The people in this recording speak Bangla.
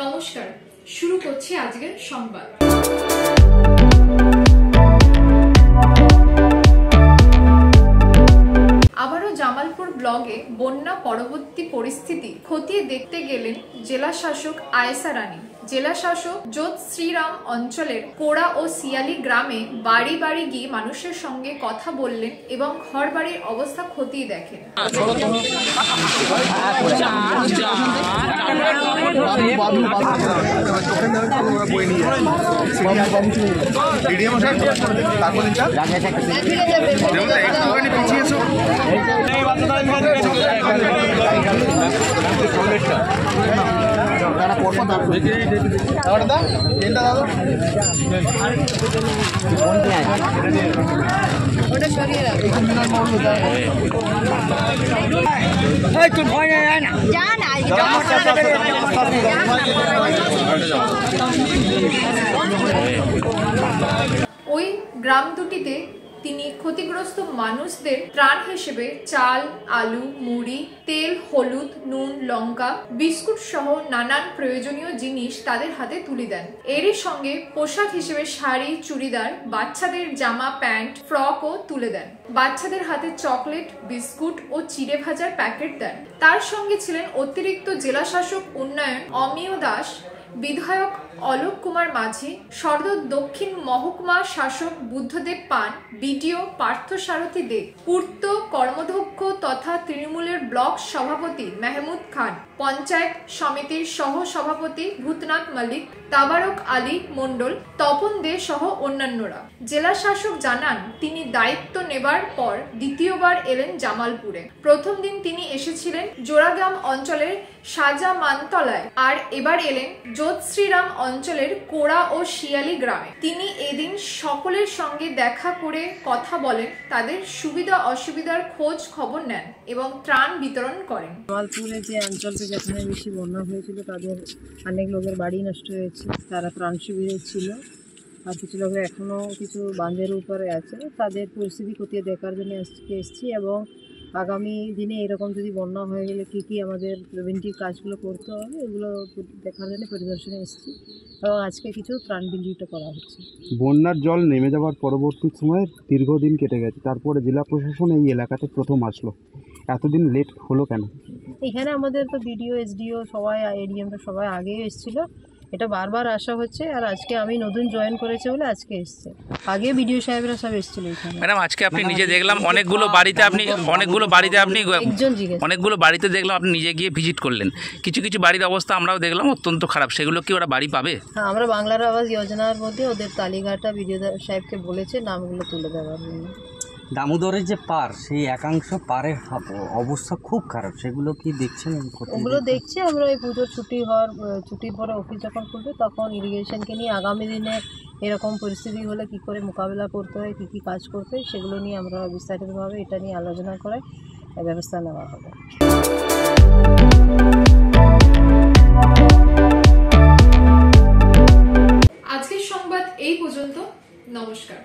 নমস্কার, শুরু করছি আজকের সংবাদ। আবারও জামালপুর ব্লগে বন্যা পরবর্তী পরিস্থিতি খতিয়ে দেখতে গেলেন জেলা শাসক আয়েশা রানী। জেলা শাসক যোধ শ্রীরাম অঞ্চলের কোড়া ও শিয়ালি গ্রামে বাড়ি বাড়ি গিয়ে মানুষের সঙ্গে কথা বললেন এবং ঘর বাড়ির অবস্থা খতিয়ে দেখেন। ওই গ্রাম দুটিতে তিনি ক্ষতিগ্রস্ত মানুষদের ত্রাণ হিসেবে চাল, আলু, মুড়ি, তেল, হলুদ, নুন, লঙ্কা, বিস্কুট সহ নানান প্রয়োজনীয় জিনিস তাদের হাতে তুলে দেন। এরই সঙ্গে পোশাক হিসেবে শাড়ি, চুড়িদার, বাচ্চাদের জামা, প্যান্ট, ফ্রকও তুলে দেন। বাচ্চাদের হাতে চকলেট, বিস্কুট ও চিড়ে ভাজার প্যাকেট দেন। তার সঙ্গে ছিলেন অতিরিক্ত জেলা শাসক উন্নয়ন অমিয় দাস, বিধায়ক অলোক কুমার মাঝি, সর্দার দক্ষিণ মহকুমা শাসক বুদ্ধদেব পান, বিডিও পার্থসারথী দে, পূর্ত কর্মধ্যক্ষ তথা তৃণমূলের ব্লক সভাপতি মেহমুদ খান, পঞ্চায়েত সমিতির সহ সভাপতি ভূতনাথ মল্লিক, তাবারক আলী মণ্ডল, তপন দে সহ অন্যান্যরা। জেলা শাসক জানান, তিনি দায়িত্ব নেবার পর দ্বিতীয়বার এলেন জামালপুরে। প্রথম দিন তিনি এসেছিলেন জোড়াগ্রাম অঞ্চলের সাজা মানতলায়, আর এবার এলেন যোধ শ্রীরাম অঞ্চলের কোড়া ও শিয়ালি গ্রামে। তিনি এদিন সকলের সঙ্গে দেখা করে কথা বলেন, তাদের সুবিধা অসুবিধার খোঁজ খবর নেন এবং ত্রাণ বিতরণ করেন। জামালপুরে যে অঞ্চলটা যেখানে বেশি বন্যা হয়েছিল তাদের অনেক লোকের বাড়ি নষ্ট হয়েছে, তারা ত্রাণ শিবিরে ছিল, আর কিছু লোকের এখনও কিছু বাঁধের উপরে আছে। তাদের পরিস্থিতি খতিয়ে দেখার জন্য আজকে এসেছি এবং আগামী দিনে এরকম যদি বন্যা হয়ে গেলে কী কী আমাদের প্রিভেন্টিভ কাজগুলো করতে হবে এগুলো দেখার জন্য পরিদর্শনে এসেছি এবং আজকে কিছু ত্রাণ বিতরণ করা হচ্ছে। বন্যার জল নেমে যাওয়ার পরবর্তী সময়ে দীর্ঘদিন কেটে গেছে, তারপরে জেলা প্রশাসন এই এলাকাতে প্রথম আসলো, এতদিন লেট হলো কেন? এখানে আমাদের তো বিডিও, এসডিও সবাই, এডিএমটা সবাই আগেই এসেছিলো, এটা বারবার আসা হচ্ছে, আর আজকে আমি নতুন জয়েন করেছি বলে আজকে এসছে। আগে বিডিও সাহেবরা সব এসেছিল এখানে। ম্যাডাম, আজকে আপনি নিজে দেখলাম অনেকগুলো বাড়িতে দেখলাম আপনি নিজে গিয়ে ভিজিট করলেন। কিছু কিছু বাড়ির অবস্থা আমরাও দেখলাম অত্যন্ত খারাপ, সেগুলো কি ওরা বাড়ি পাবে? হ্যাঁ, আমরা বাংলার আবাস যোজনার মধ্যে ওদের তালিকাটা বিডিও সাহেবকে বলেছে নামগুলো তুলে দেওয়ার জন্য। দামোদরের যে পার, সেই একাংশ পারের অবস্থা খুব খারাপ, সেগুলো কি দেখছেন? ওগুলো দেখছি আমরা। এই পুজোর ছুটির পরে অফিস যখন খুলবে তখন ইরিগেশনকে নিয়ে আগামী দিনে এরকম পরিস্থিতি হলে কী করে মোকাবিলা করতে হয়, কী কী কাজ করতে হয় সেগুলো নিয়ে আমরা বিস্তারিতভাবে এটা নিয়ে আলোচনা করে ব্যবস্থা নেওয়া হবে। আজকের সংবাদ এই পর্যন্ত। নমস্কার।